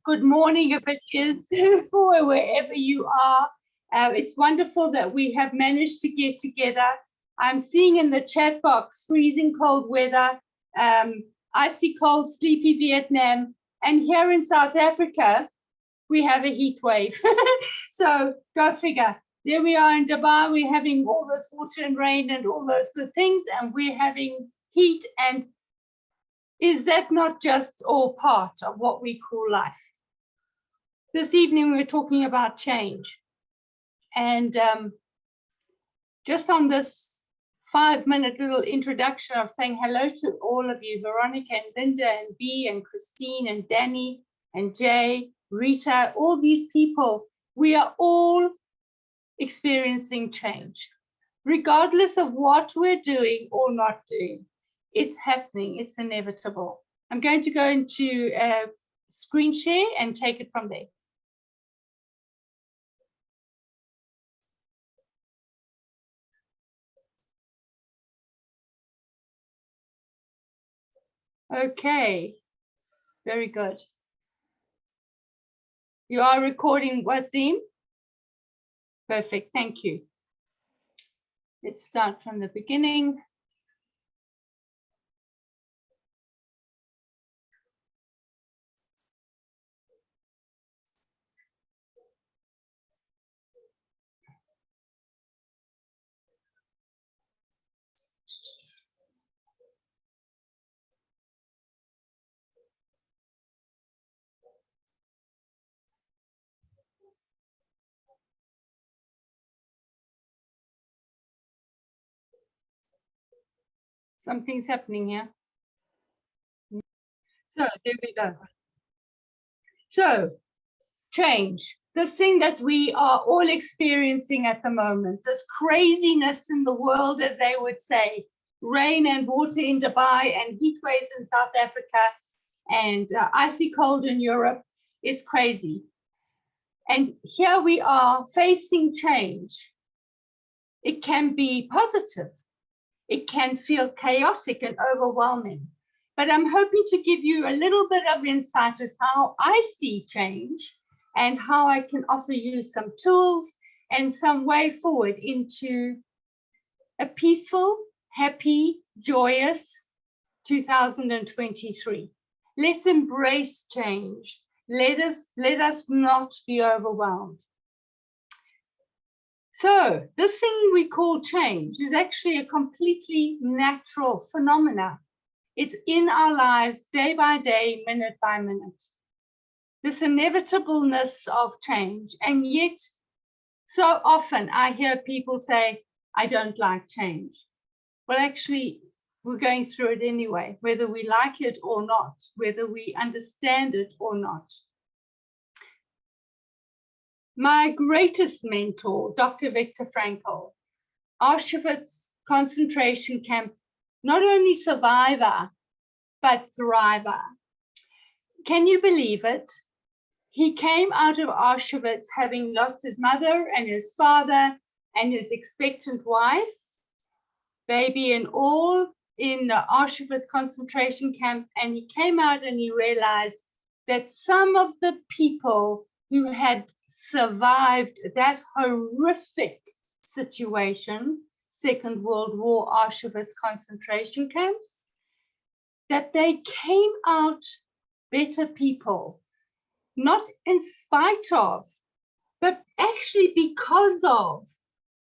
good morning if it is for wherever you are. It's wonderful that we have managed to get together. I'm seeing in the chat box freezing cold weather, icy cold, sleepy Vietnam, and here in South Africa, we have a heat wave. So go figure. There we are in Dubai, we're having all this water and rain and all those good things, and we're having heat. And is that not just all part of what we call life? This evening, we're talking about change. And just on this 5-minute little introduction of saying hello to all of you, Veronica and Linda and Bea and Christine and Danny and Jay, Rita, all these people, we are all experiencing change, regardless of what we're doing or not doing. It's happening, it's inevitable. I'm going to go into a screen share and take it from there. Okay, very good. You are recording, Wasim? Perfect, thank you. Let's start from the beginning. Something's happening here. So there we go. So change, this thing that we are all experiencing at the moment, this craziness in the world, as they would say, rain and water in Dubai and heat waves in South Africa and icy cold in Europe is crazy. And here we are facing change. It can be positive. It can feel chaotic and overwhelming. But I'm hoping to give you a little bit of insight as how I see change and how I can offer you some tools and some way forward into a peaceful, happy, joyous 2023. Let's embrace change. Let us not be overwhelmed. So this thing we call change is actually a completely natural phenomena. It's in our lives day by day, minute by minute. This inevitableness of change. And yet, so often I hear people say, I don't like change. Well, actually, we're going through it anyway, whether we like it or not, whether we understand it or not. My greatest mentor, Dr. Viktor Frankl, Auschwitz concentration camp, not only survivor, but thriver. Can you believe it? He came out of Auschwitz having lost his mother and his father and his expectant wife, baby and all, in the Auschwitz concentration camp. And he came out and he realized that some of the people who had survived that horrific situation, Second World War, Auschwitz concentration camps, that they came out better people, not in spite of, but actually because of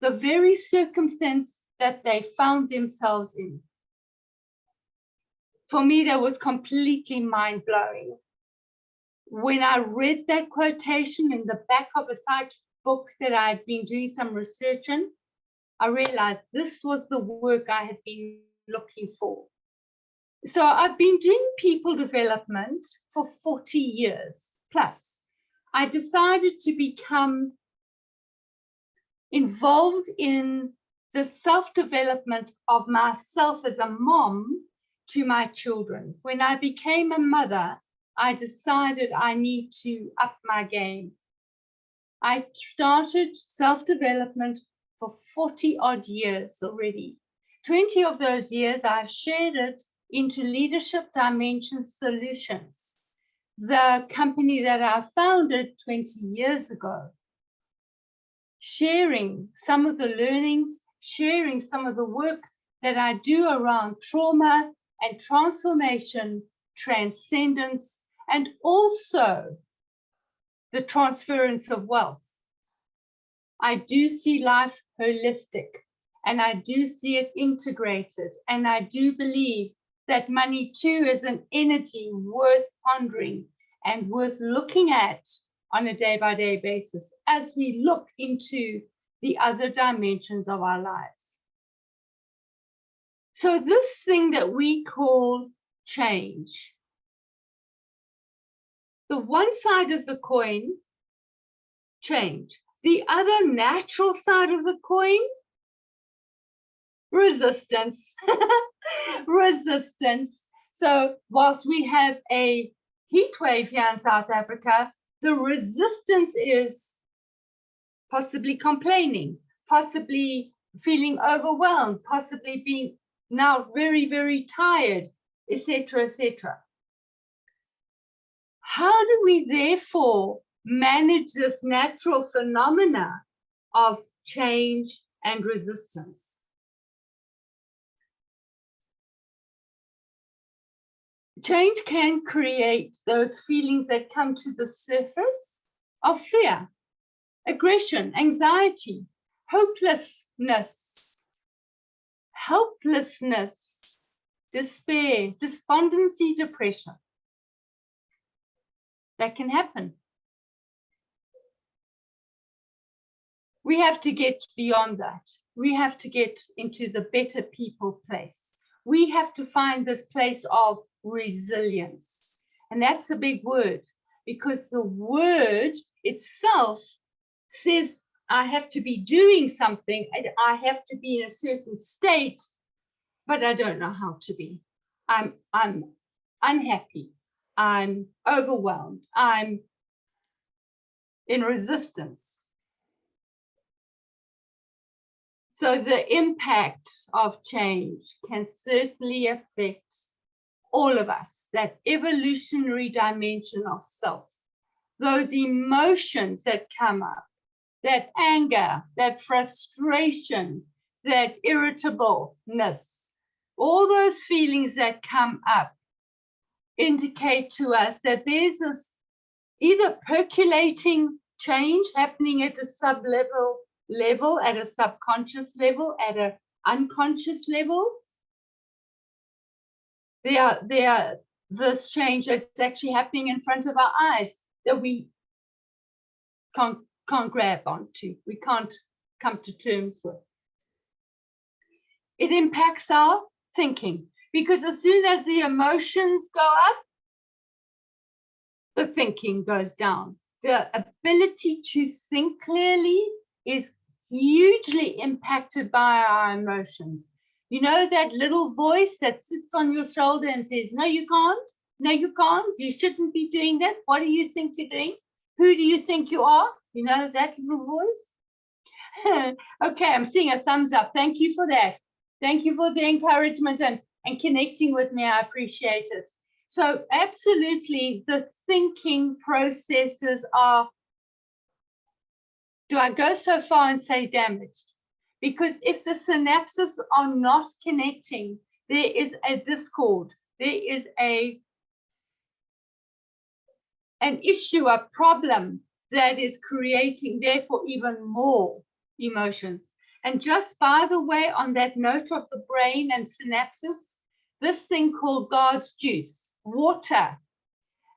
the very circumstance that they found themselves in. For me, that was completely mind-blowing. When I read that quotation in the back of a psych book that I had been doing some research in, I realized this was the work I had been looking for. So I've been doing people development for 40 years plus. I decided to become involved in the self-development of myself as a mom to my children. When I became a mother, I decided I need to up my game. I started self-development for 40 odd years already. 20 of those years I've shared it into Leadership Dimension Solutions. the company that I founded 20 years ago, sharing some of the learnings, sharing some of the work that I do around trauma and transformation, transcendence, and also the transference of wealth. I do see life holistic, and I do see it integrated, and I do believe that money too is an energy worth pondering and worth looking at on a day-by-day basis as we look into the other dimensions of our lives. So this thing that we call change, the one side of the coin, change. The other natural side of the coin, resistance. Resistance. So whilst we have a heat wave here in South Africa, the resistance is possibly complaining, possibly feeling overwhelmed, possibly being now very, very tired, etc., etc. How do we therefore manage this natural phenomena of change and resistance? Change can create those feelings that come to the surface of fear, aggression, anxiety, hopelessness, helplessness, despair, despondency, depression. That can happen. We have to get beyond that. We have to get into the better people place. We have to find this place of resilience. And that's a big word, because the word itself says I have to be doing something and I have to be in a certain state, but I don't know how to be. I'm unhappy. I'm overwhelmed. I'm in resistance. So the impact of change can certainly affect all of us, that evolutionary dimension of self, those emotions that come up, that anger, that frustration, that irritableness, all those feelings that come up indicate to us that there's this either percolating change happening at a sub-level, at a subconscious level, at an unconscious level. There are this change that's actually happening in front of our eyes that we can't grab onto, we can't come to terms with. It impacts our thinking, because as soon as the emotions go up, the thinking goes down. The ability to think clearly is hugely impacted by our emotions. You know, that little voice that sits on your shoulder and says, no, you can't. No, you can't. You shouldn't be doing that. What do you think you're doing? Who do you think you are? You know, that little voice. Okay, I'm seeing a thumbs up. Thank you for that. Thank you for the encouragement and connecting with me. I appreciate it. So absolutely, the thinking processes are, do I go so far and say damaged? Because if the synapses are not connecting, there is a discord, there is an issue, a problem that is creating, therefore, even more emotions. And just by the way, on that note of the brain and synapses, this thing called God's juice, water,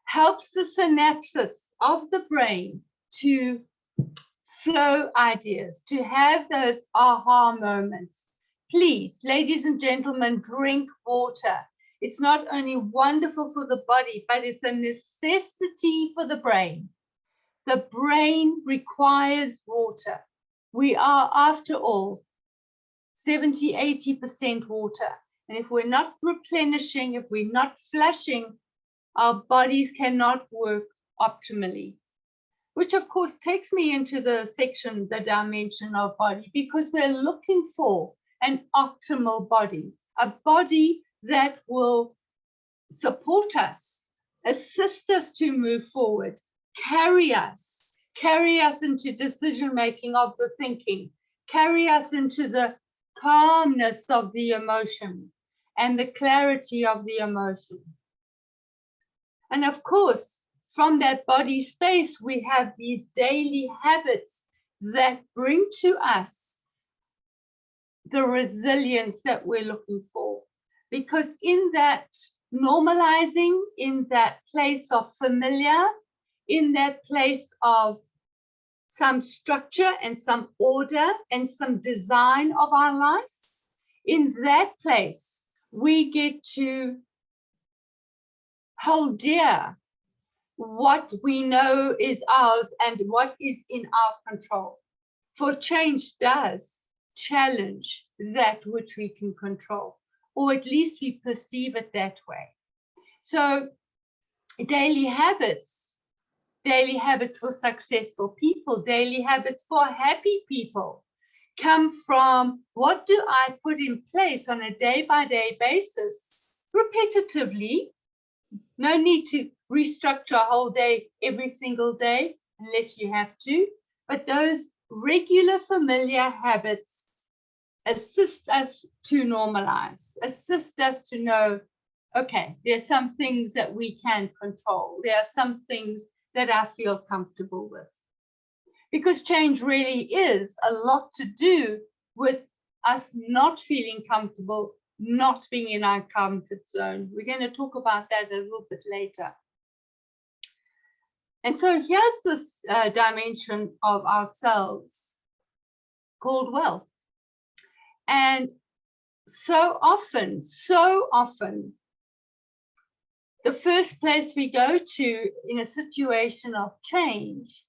helps the synapses of the brain to flow ideas, to have those aha moments. Please, ladies and gentlemen, drink water. It's not only wonderful for the body, but it's a necessity for the brain. The brain requires water. We are, after all, 70, 80% water. And if we're not replenishing, if we're not flushing, our bodies cannot work optimally. Which of course takes me into the section, the dimension of body, because we're looking for an optimal body, a body that will support us assist us to move forward, carry us into decision making of the thinking, carry us into the calmness of the emotion and the clarity of the emotion. And of course, from that body space, we have these daily habits that bring to us the resilience that we're looking for. Because in that normalizing, in that place of familiar, in that place of some structure and some order and some design of our life, in that place, we get to hold dear what we know is ours and what is in our control. For change does challenge that which we can control, or at least we perceive it that way. So daily habits for successful people, daily habits for happy people come from what do I put in place on a day-by-day basis, repetitively. No need to restructure a whole day every single day unless you have to, but those regular familiar habits assist us to normalize, assist us to know, okay, there are some things that we can control. There are some things that I feel comfortable with. Because change really is a lot to do with us not feeling comfortable, not being in our comfort zone. We're going to talk about that a little bit later. And so here's this dimension of ourselves called wealth. And so often, the first place we go to in a situation of change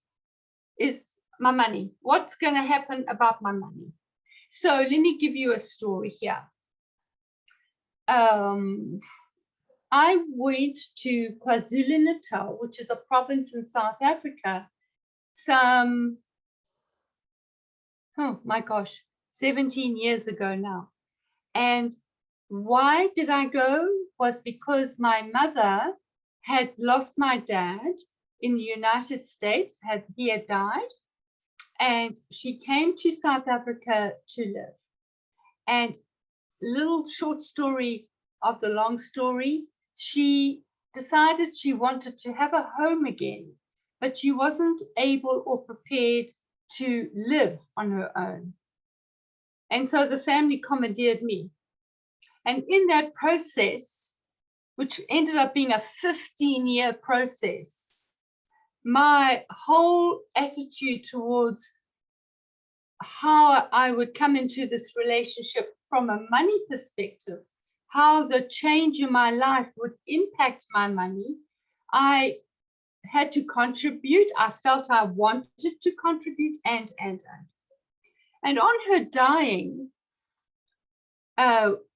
is my money. What's going to happen about my money? So let me give you a story here. I went to KwaZulu-Natal, which is a province in South Africa, some, oh my gosh, 17 years ago now. And why did I go? Was because my mother had lost my dad in the United States, he had died, and she came to South Africa to live. And little short story of the long story, she decided she wanted to have a home again, but she wasn't able or prepared to live on her own. And so the family commandeered me. And in that process, which ended up being a 15-year process, my whole attitude towards how I would come into this relationship from a money perspective, how the change in my life would impact my money, I had to contribute. I felt I wanted to contribute and. And on her dying,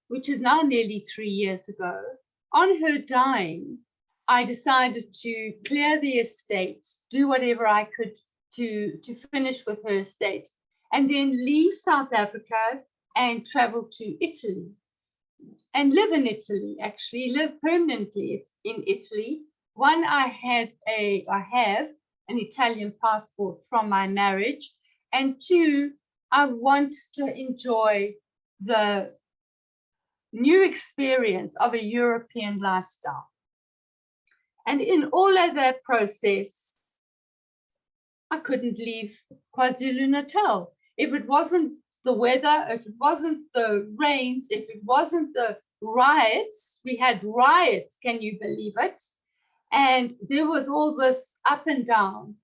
which is now nearly 3 years ago, on her dying, I decided to clear the estate, do whatever I could to finish with her estate, and then leave South Africa and travel to Italy and live in Italy, actually live permanently in Italy. One, I have an Italian passport from my marriage, and two, I want to enjoy the new experience of a European lifestyle. And in all of that process, I couldn't leave KwaZulu-Natal. If it wasn't the weather, if it wasn't the rains, if it wasn't the riots, we had riots, can you believe it? And there was all this up and down.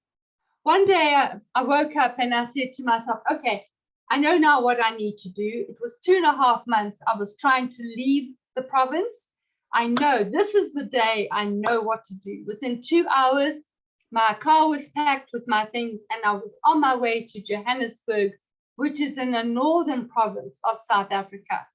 One day I woke up and I said to myself, okay, I know now what I need to do. It was 2.5 months I was trying to leave the province. I know this is the day I know what to do. Within 2 hours, my car was packed with my things and I was on my way to Johannesburg, which is in the northern province of South Africa.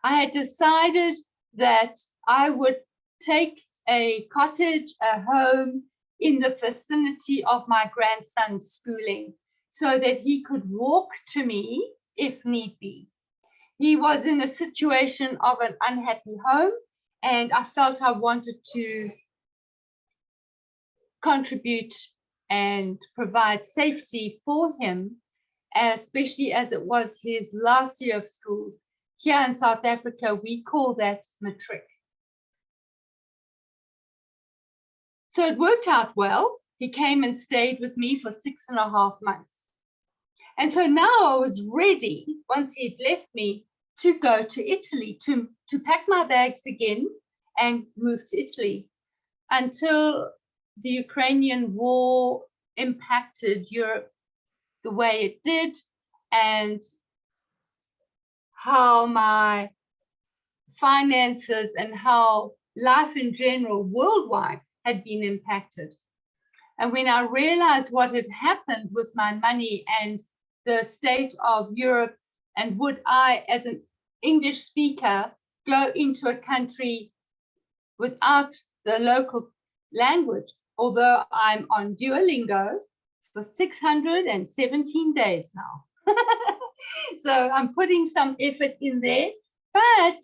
I had decided that I would take a cottage, a home in the vicinity of my grandson's schooling so that he could walk to me if need be. He was in a situation of an unhappy home And I felt I wanted to contribute and provide safety for him, especially as it was his last year of school. Here in South Africa, we call that matric. So it worked out well. He came and stayed with me for 6.5 months. And so now I was ready, once he'd left me, to go to Italy, to pack my bags again and move to Italy, until the Ukrainian war impacted Europe the way it did, and how my finances and how life in general worldwide had been impacted. And when I realized what had happened with my money and the state of Europe, and would I, as an English speaker, go into a country without the local language, although I'm on Duolingo for 617 days now. So I'm putting some effort in there, but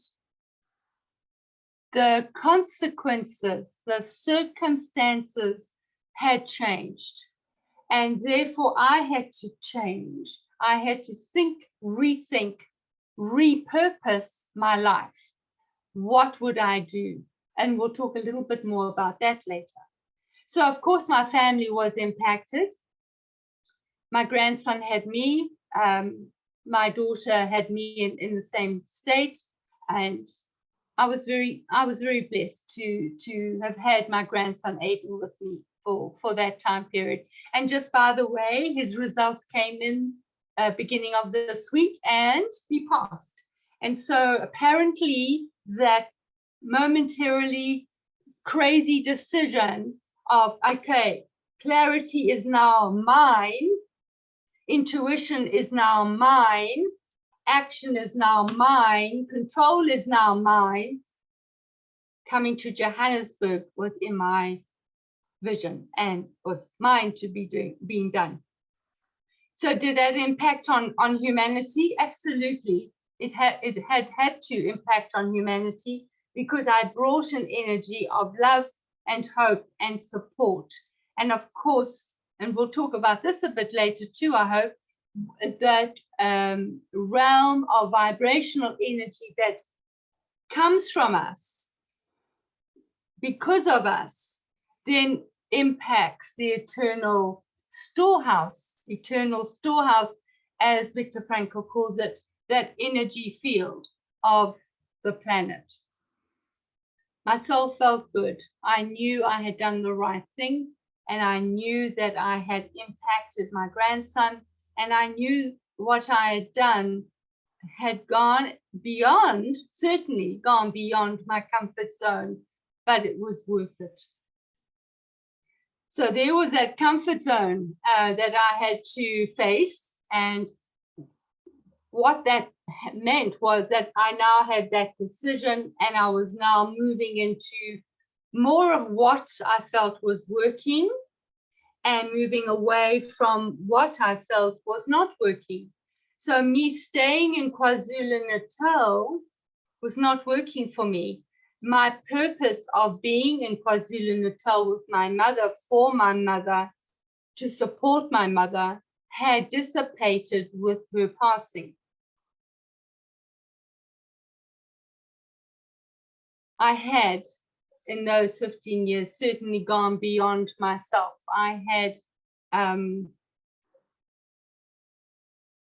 the consequences, the circumstances had changed. And therefore I had to change. I had to think, rethink, repurpose my life. What would I do? And we'll talk a little bit more about that later. So of course my family was impacted. My grandson had me, my daughter had me in the same state, and I was very blessed to have had my grandson Aiden with me for that time period. And just by the way, his results came in beginning of this week, and he passed. And so apparently that momentarily crazy decision of, okay, clarity is now mine, intuition is now mine, action is now mine, control is now mine, coming to Johannesburg was in my vision and was mine to be being done. So did that impact on humanity? Absolutely. It had to impact on humanity, because I brought an energy of love and hope and support. And of course, and we'll talk about this a bit later too, I hope, that realm of vibrational energy that comes from us, because of us, then impacts the eternal storehouse, as Viktor Frankl calls it, that energy field of the planet. My soul felt good. I knew I had done the right thing, and I knew that I had impacted my grandson, and I knew what I had done had gone beyond, certainly gone beyond my comfort zone, but it was worth it. So there was that comfort zone that I had to face, and what that meant was that I now had that decision, and I was now moving into more of what I felt was working and moving away from what I felt was not working. So me staying in KwaZulu-Natal was not working for me. My purpose of being in KwaZulu-Natal with my mother, for my mother, to support my mother, had dissipated with her passing. I had, in those 15 years, certainly gone beyond myself. I had,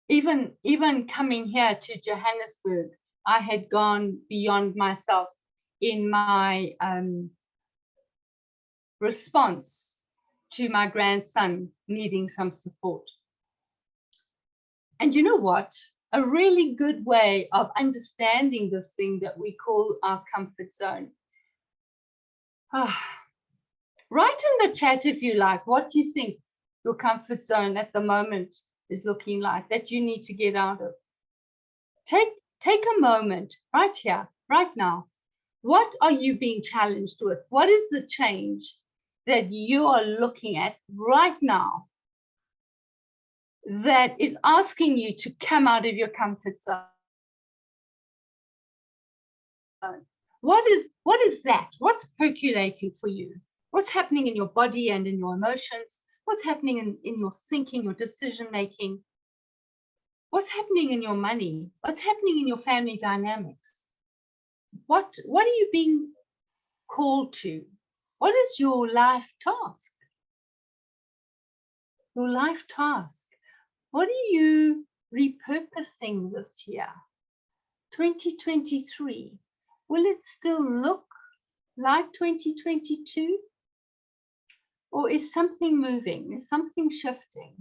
even coming here to Johannesburg, I had gone beyond myself in my response to my grandson needing some support. And you know what? A really good way of understanding this thing that we call our comfort zone. Write in the chat if you like, what you think your comfort zone at the moment is looking like, that you need to get out of. Take a moment right here, right now. What are you being challenged with? What is the change that you are looking at right now that is asking you to come out of your comfort zone? What is that? What's percolating for you? What's happening in your body and in your emotions? What's happening in your thinking, your decision making? What's happening in your money? What's happening in your family dynamics? What are you being called to? What is your life task? Your life task. What are you repurposing this year? 2023. Will it still look like 2022? Or is something moving? Is something shifting?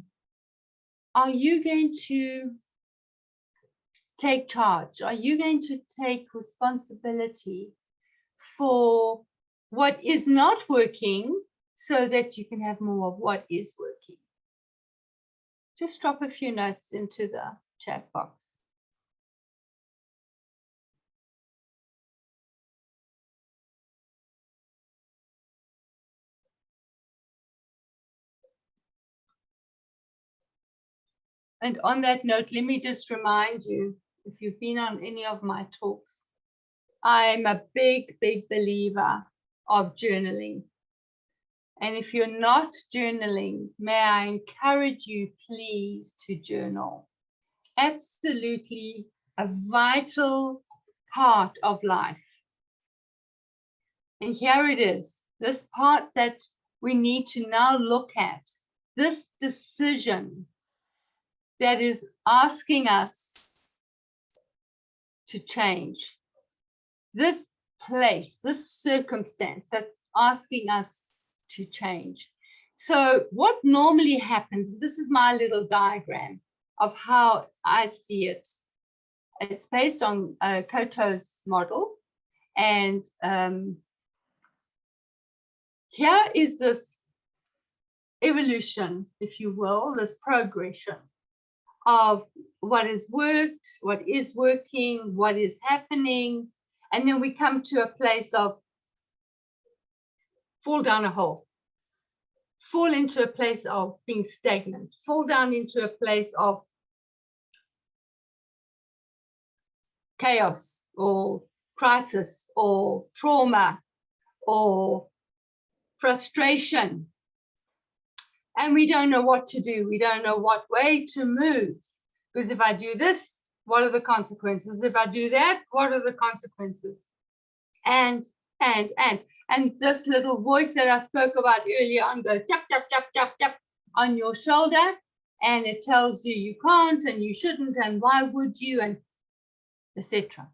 Are you going to take charge? Are you going to take responsibility for what is not working so that you can have more of what is working? Just drop a few notes into the chat box. And on that note, let me just remind you, if you've been on any of my talks, I'm a big, big believer of journaling. And if you're not journaling, may I encourage you, please, to journal. Absolutely a vital part of life. And here it is, this part that we need to now look at, this decision that is asking us to change, this place, this circumstance that's asking us to change. So what normally happens, this is my little diagram of how I see it. It's based on Koto's model. And here is this evolution, if you will, this progression of what has worked, what is working, what is happening. And then we come to a place of fall down a hole, fall into a place of being stagnant, fall down into a place of chaos or crisis or trauma or frustration. And we don't know what to do. We don't know what way to move. Because if I do this, what are the consequences? If I do that, what are the consequences? And this little voice that I spoke about earlier on goes tap, tap, tap, tap, tap on your shoulder. And it tells you you can't and you shouldn't and why would you and etc.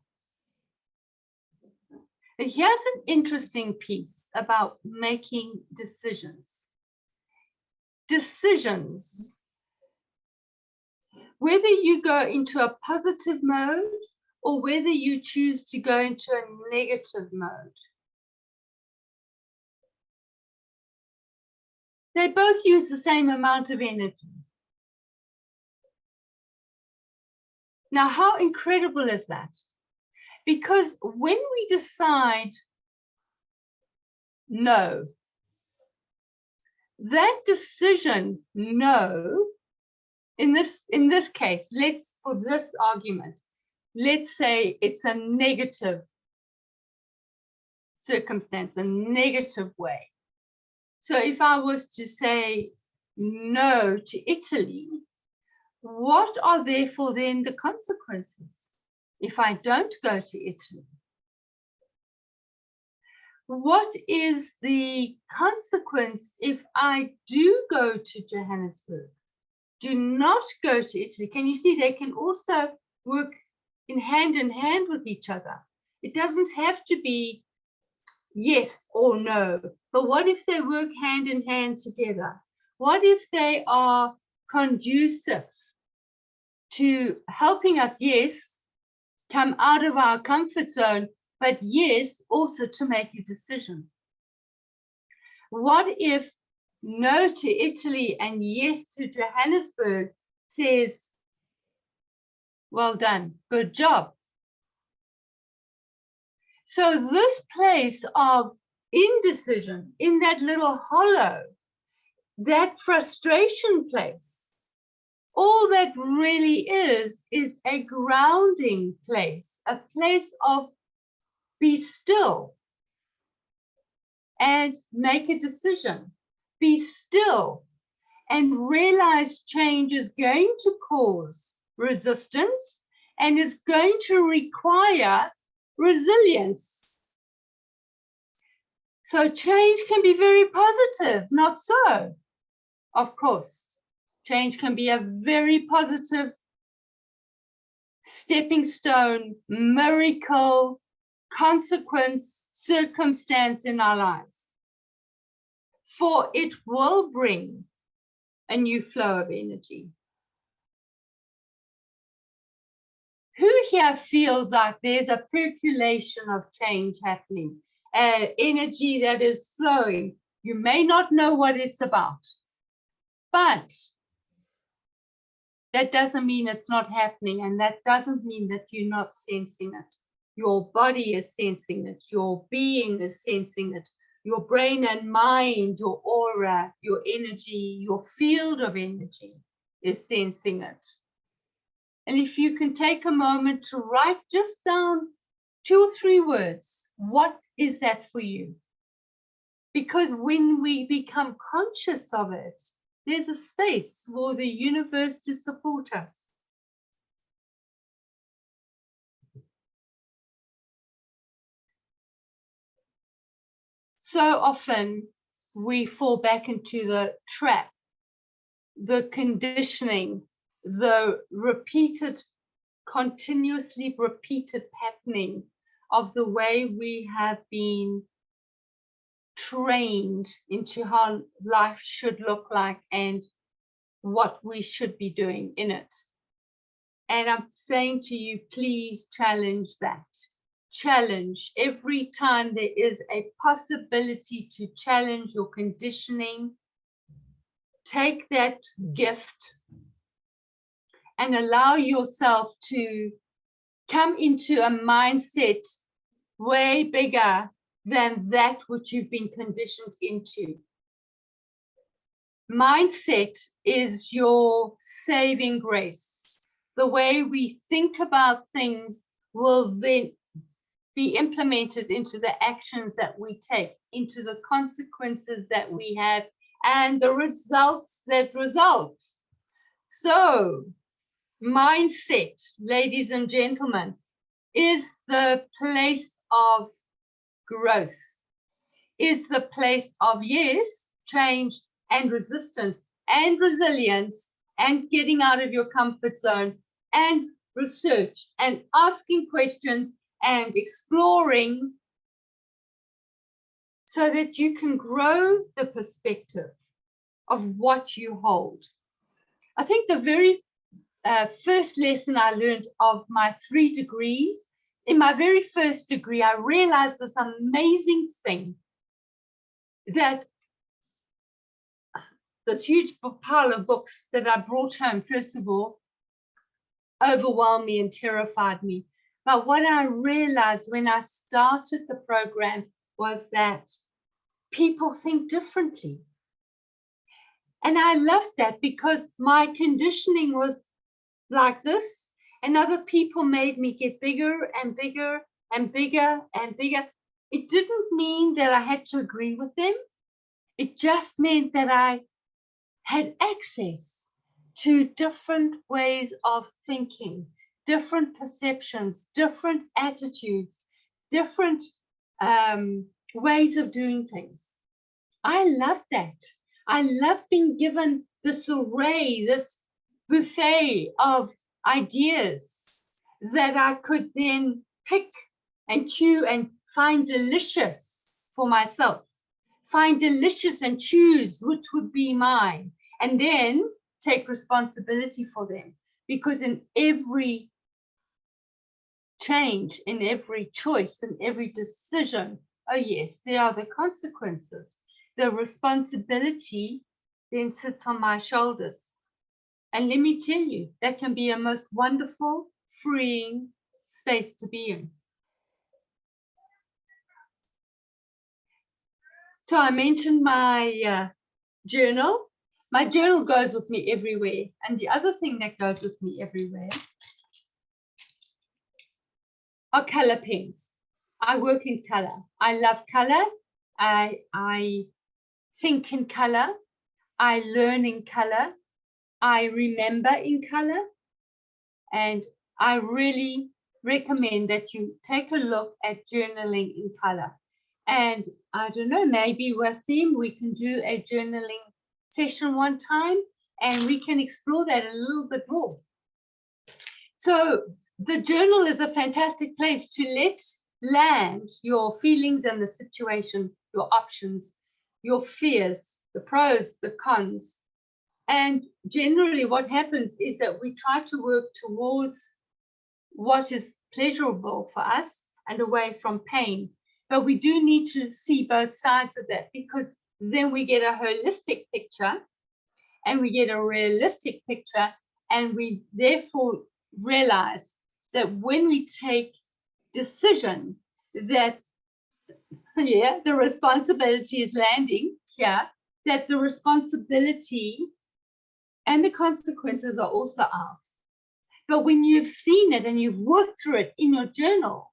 But here's an interesting piece about making decisions. Decisions, whether you go into a positive mode or whether you choose to go into a negative mode, they both use the same amount of energy. Now, how incredible is that? Because when we decide no, that decision no, in this case, for this argument, let's say it's a negative circumstance, a negative way. So if I was to say no to Italy, what are therefore then the consequences if I don't go to Italy? What is the consequence if I do go to Johannesburg? Do not go to Italy. Can you see they can also work in hand with each other? It doesn't have to be yes or no, but what if they work hand in hand together? What if they are conducive to helping us, yes, come out of our comfort zone, but yes, also to make a decision? What if no to Italy and yes to Johannesburg says, well done, good job? So this place of indecision, in that little hollow, that frustration place, all that really is a grounding place, a place of Be still and make a decision. Be still and realize change is going to cause resistance and is going to require resilience. So change can be very positive, not so. Of course, change can be a very positive stepping stone, miracle, consequence, circumstance in our lives. For it will bring a new flow of energy. Who here feels like there's a percolation of change happening, energy that is flowing? You may not know what it's about, but that doesn't mean it's not happening, and that doesn't mean that you're not sensing it. Your body is sensing it, your being is sensing it, your brain and mind, your aura, your energy, your field of energy is sensing it. And if you can take a moment to write just down 2 or 3 words, what is that for you? Because when we become conscious of it, there's a space for the universe to support us. So often we fall back into the trap, the conditioning, the repeated, continuously repeated patterning of the way we have been trained into how life should look like and what we should be doing in it. And I'm saying to you, please challenge that. Challenge every time there is a possibility to challenge your conditioning. Take that gift and allow yourself to come into a mindset way bigger than that which you've been conditioned into. Mindset is your saving grace. The way we think about things will then be implemented into the actions that we take, into the consequences that we have, and the results that result. So, mindset, ladies and gentlemen, is the place of growth, is the place of, yes, change and resistance and resilience and getting out of your comfort zone and research and asking questions and exploring so that you can grow the perspective of what you hold. I think the very first lesson I learned of my 3 degrees, in my very first degree, I realized this amazing thing, that this huge pile of books that I brought home, first of all, overwhelmed me and terrified me. But what I realized when I started the program was that people think differently. And I loved that because my conditioning was like this, and other people made me get bigger and bigger and bigger and bigger. It didn't mean that I had to agree with them. It just meant that I had access to different ways of thinking, different perceptions, different attitudes, different ways of doing things. I love that. I love being given this array, this buffet of ideas that I could then pick and chew and find delicious for myself, find delicious and choose which would be mine, and then take responsibility for them. Because in every change, in every choice, in every decision, oh yes, there are the consequences. The responsibility then sits on my shoulders. And let me tell you, that can be a most wonderful, freeing space to be in. So I mentioned my journal. My journal goes with me everywhere. And the other thing that goes with me everywhere are color pens. I work in color. I love color. I think in color. I learn in color. I remember in color. And I really recommend that you take a look at journaling in color. And I don't know, maybe Wasim, we can do a journaling session one time and we can explore that a little bit more. So the journal is a fantastic place to let land your feelings and the situation, your options, your fears, the pros, the cons. And generally what happens is that we try to work towards what is pleasurable for us and away from pain. But we do need to see both sides of that, because then we get a holistic picture and we get a realistic picture, and we therefore realize that when we take decision that, yeah, the responsibility is landing here, that the responsibility and the consequences are also ours. But when you've seen it and you've worked through it in your journal,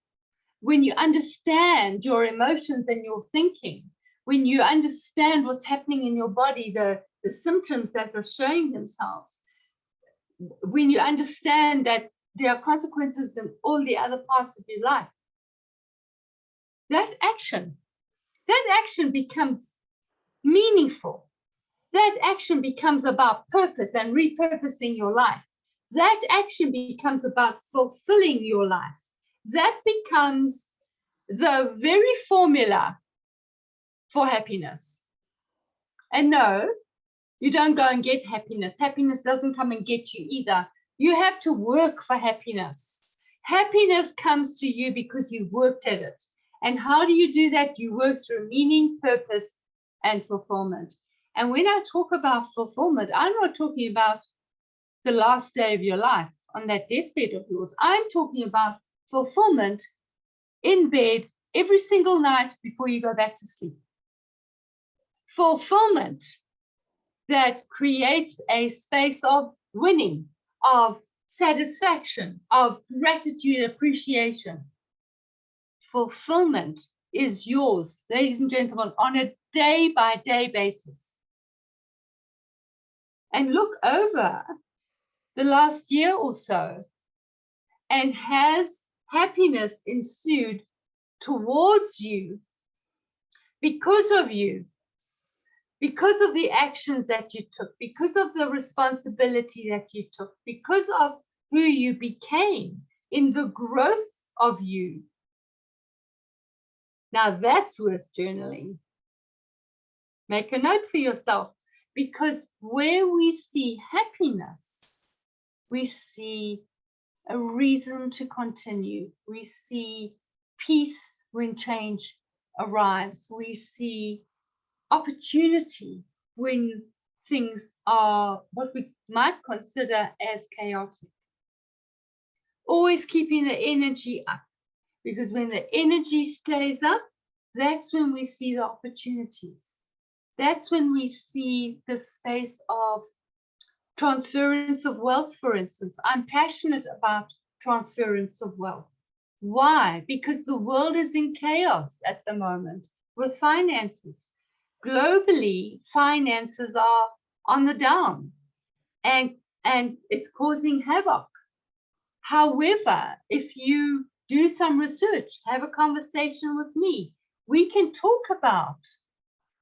when you understand your emotions and your thinking, when you understand what's happening in your body, the symptoms that are showing themselves, when you understand that there are consequences in all the other parts of your life, that action becomes meaningful. That action becomes about purpose and repurposing your life. That action becomes about fulfilling your life. That becomes the very formula for happiness. And no, you don't go and get happiness. Happiness doesn't come and get you either. You have to work for happiness. Happiness comes to you because you worked at it. And how do you do that? You work through meaning, purpose, and fulfillment. And when I talk about fulfillment, I'm not talking about the last day of your life on that deathbed of yours. I'm talking about fulfillment in bed every single night before you go back to sleep. Fulfillment that creates a space of winning, of satisfaction, of gratitude, appreciation. Fulfillment is yours, ladies and gentlemen, on a day-by-day basis. And look over the last year or so, and has happiness ensued towards you because of you, because of the actions that you took, because of the responsibility that you took, because of who you became in the growth of you. Now that's worth journaling. Make a note for yourself, because where we see happiness, we see a reason to continue. We see peace when change arrives. We see opportunity when things are what we might consider as chaotic. Always keeping the energy up, because when the energy stays up, that's when we see the opportunities. That's when we see the space of transference of wealth, for instance. I'm passionate about transference of wealth. Why? Because the world is in chaos at the moment with finances. Globally, finances are on the down, and it's causing havoc. However, if you do some research, have a conversation with me, we can talk about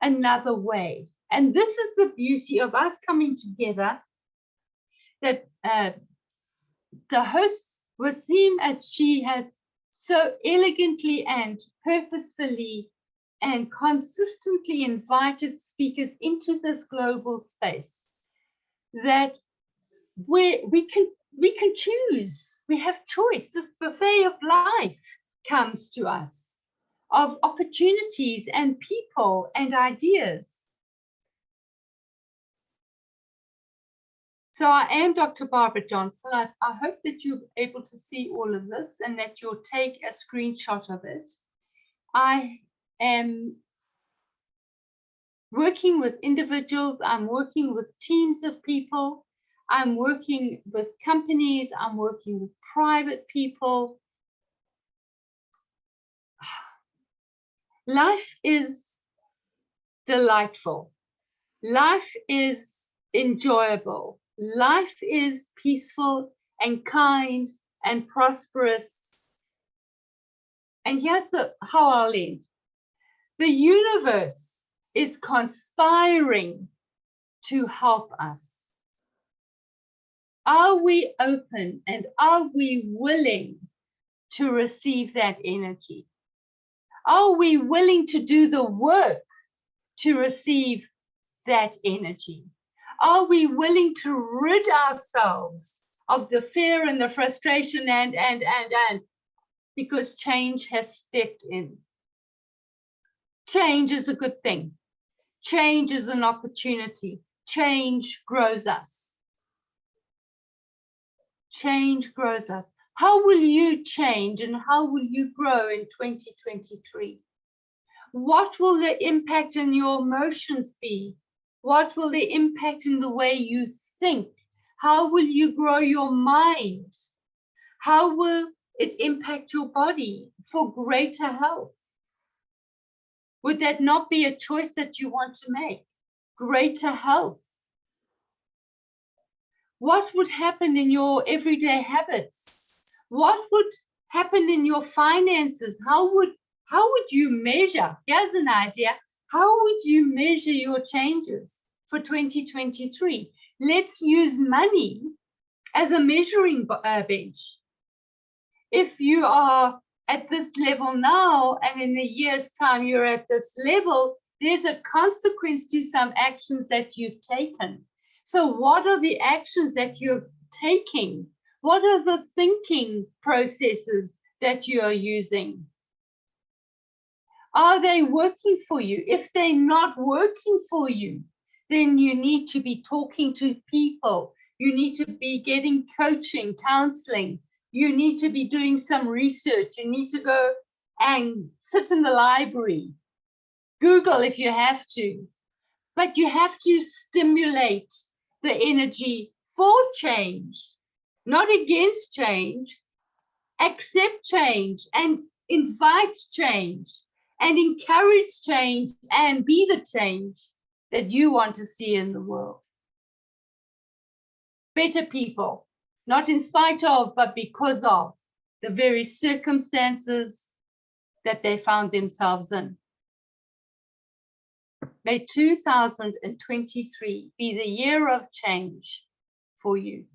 another way. And this is the beauty of us coming together, that the host Wasim, as she has so elegantly and purposefully and consistently invited speakers into this global space, that we can choose. We have choice. This buffet of life comes to us, of opportunities and people and ideas. So I am Dr. Barbara Johnson. I hope that you're able to see all of this and that you'll take a screenshot of it. I am working with individuals. I'm working with teams of people. I'm working with companies. I'm working with private people. Life is delightful. Life is enjoyable. Life is peaceful and kind and prosperous. And here's how I'll end. The universe is conspiring to help us. Are we open and are we willing to receive that energy? Are we willing to do the work to receive that energy? Are we willing to rid ourselves of the fear and the frustration and because change has stepped in? Change is a good thing. Change is an opportunity. Change grows us. Change grows us. How will you change and how will you grow in 2023? What will the impact in your emotions be? What will the impact in the way you think? How will you grow your mind? How will it impact your body for greater health? Would that not be a choice that you want to make? Greater health. What would happen in your everyday habits? What would happen in your finances? How would you measure? Here's an idea. How would you measure your changes for 2023? Let's use money as a measuring bench. If you are at this level now, and in a year's time you're at this level, there's a consequence to some actions that you've taken. So what are the actions that you're taking? What are the thinking processes that you are using? Are they working for you? If they're not working for you, then you need to be talking to people. You need to be getting coaching, counseling. You need to be doing some research. You need to go and sit in the library. Google if you have to. But you have to stimulate the energy for change, not against change. Accept change and invite change and encourage change and be the change that you want to see in the world. Better people, not in spite of, but because of the very circumstances that they found themselves in. May 2023 be the year of change for you.